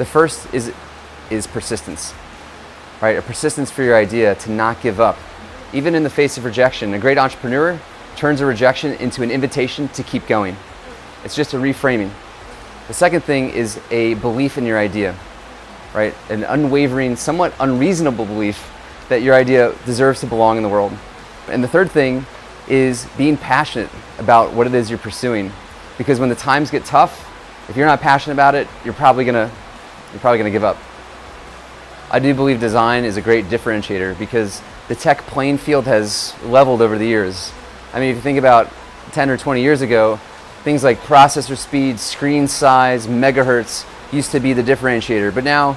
The first is persistence, right? A persistence for your idea to not give up. Even in the face of rejection, a great entrepreneur turns a rejection into an invitation to keep going. It's just a reframing. The second thing is a belief in your idea, right? An unwavering, somewhat unreasonable belief that your idea deserves to belong in the world. And the third thing is being passionate about what it is you're pursuing. Because when the times get tough, if you're not passionate about it, you're probably gonna give up. I do believe design is a great differentiator because the tech playing field has leveled over the years. I mean, if you think about 10 or 20 years ago, things like processor speed, screen size, megahertz used to be the differentiator. But now,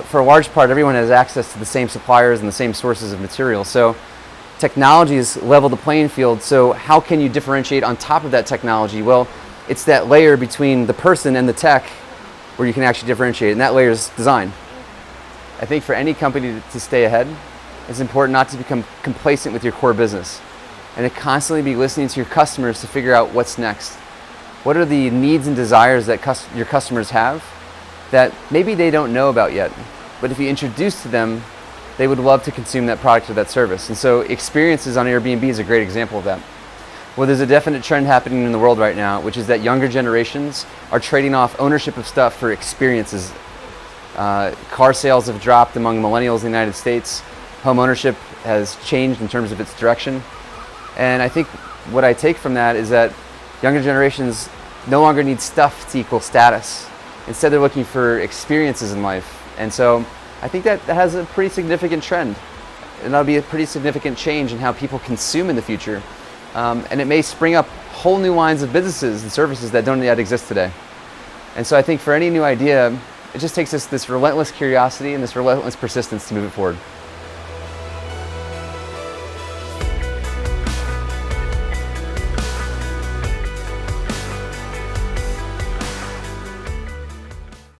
for a large part, everyone has access to the same suppliers and the same sources of material. So technology has leveled the playing field. So how can you differentiate on top of that technology? Well, it's that layer between the person and the tech where you can actually differentiate, and that layer is design. I think for any company to stay ahead, it's important not to become complacent with your core business and to constantly be listening to your customers to figure out what's next. What are the needs and desires that your customers have that maybe they don't know about yet, but if you introduce to them, they would love to consume that product or that service. And so experiences on Airbnb is a great example of that. Well, there's a definite trend happening in the world right now, which is that younger generations are trading off ownership of stuff for experiences. Car sales have dropped among millennials in the United States. Home ownership has changed in terms of its direction. And I think what I take from that is that younger generations no longer need stuff to equal status. Instead, they're looking for experiences in life. And so I think that has a pretty significant trend. And that'll be a pretty significant change in how people consume in the future. And it may spring up whole new lines of businesses and services that don't yet exist today. And so I think for any new idea, it just takes this relentless curiosity and this relentless persistence to move it forward.